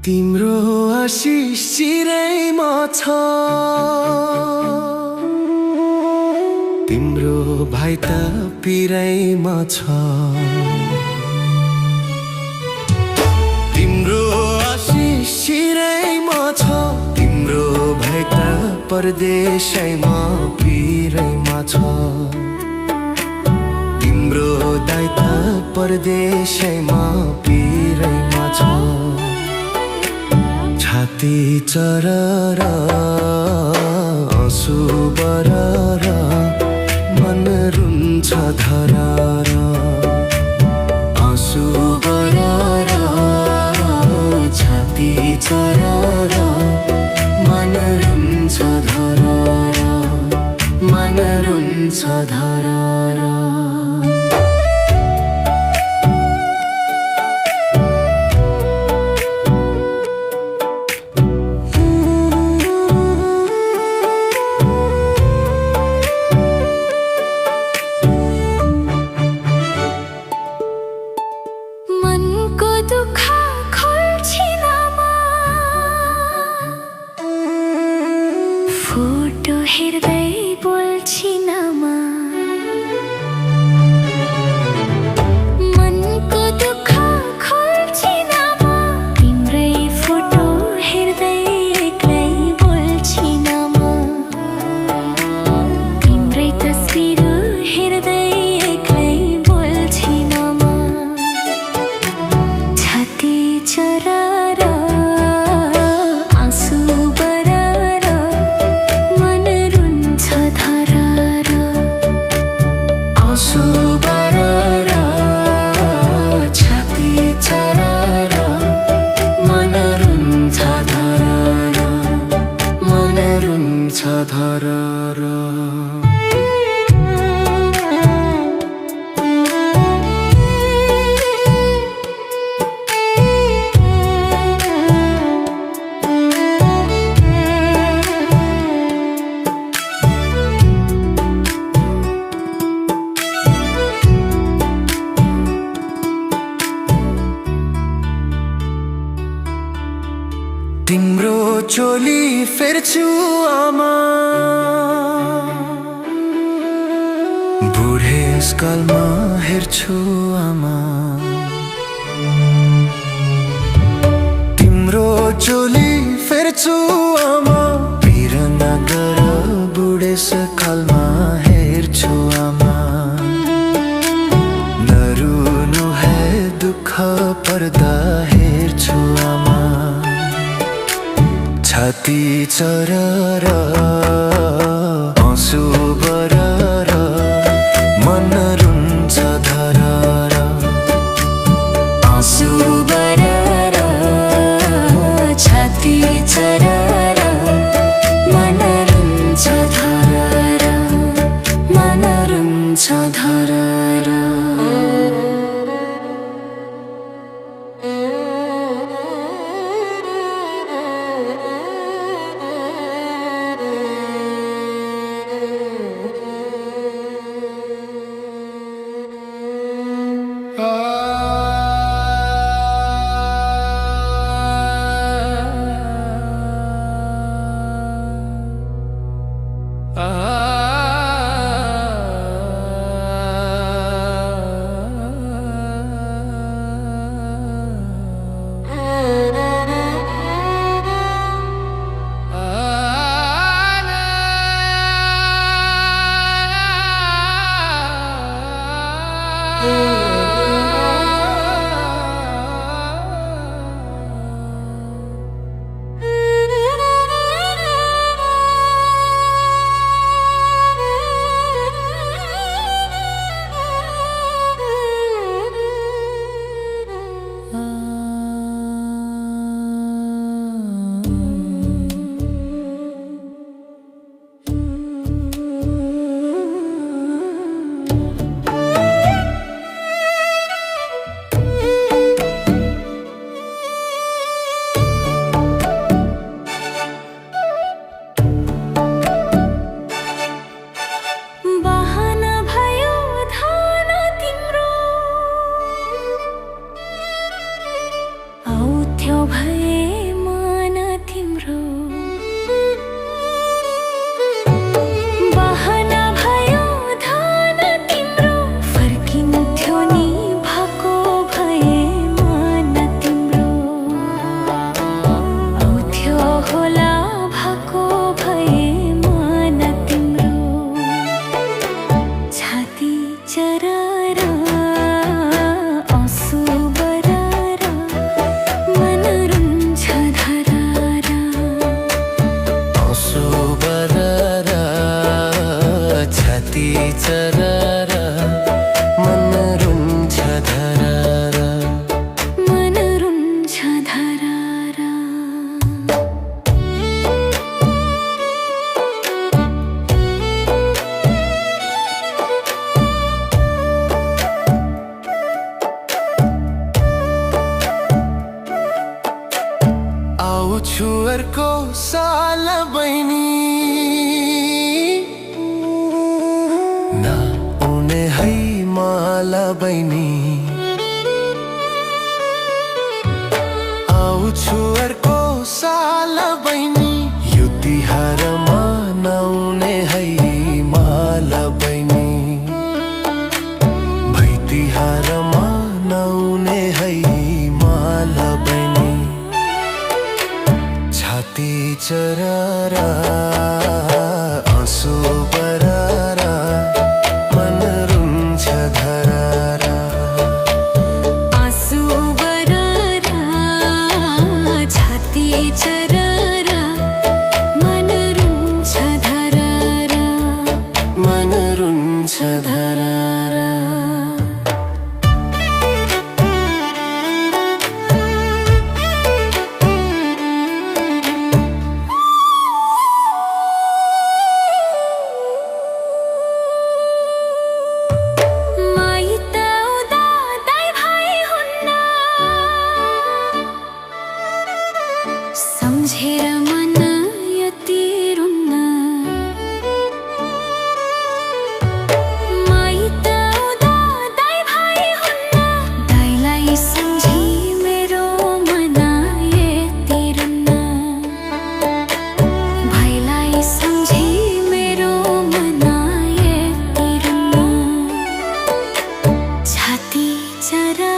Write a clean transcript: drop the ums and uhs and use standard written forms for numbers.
तिम्रो आशिष चिरैमा छ, तिम्रो भाइ त पिरैमा छ। तिम्रो आशिष चिरैमा छ, तिम्रो भाइ त परदेशैमा पिरैमा छ। तिम्रो दाइ त परदेशैमा पिरैमा छ। छाती चरर आँसु बरर मन रुन्छ धरर। आँसु बरर छाती चरर मन रुन्छ धरर, मन रुन्छ धरर। फोटो हेर्दै बोल्छिन म, मनको दुःख खोल्छिन म। तिम्रै फोटो हेर्दै एक्लै बोल्छिन म, तिम्रै तस्बिर हेर्दै एक्लै बोल्छिन म। छाती चरर आँसु आँसु बरर छाती चरर मन रुन्छ धरर, मन रुन्छ धरर। तिम्रो चोली फेर्छु आमा, बुढेसकालमा हेर्छु आमा। तिम्रो चोली फेर्छु आमा, पिर नगर बुढेसकालमा हेर्छु आमा। नरुनु है दुःख पर्दा हेर्छु आमा। छाती चरर आँसु बरर मन रुन्छ धरर। आँसु बरर छाती चरर मन रुन्छ धरर, मन रुन्छ धरर। आउँछु अर्को साल बहिनी यो तिहार मनाउने है माल बहिनी भै तिहार मनाउने है माल बहिनी छाती चरारा आँसु बरारा मन रुन्छ धरारा आँसु बरारा छाती चरारा मन रुन्छ धरारा मन रुन्छ धरारा सम्झेर मन यति रुन्न माइत आउँदा दाइ भाइ हुन्न दाइलाई सम्झी मेरो मन यति रुन्न भाइलाई सम्झी मेरो मन यति रुन्न छाती चरा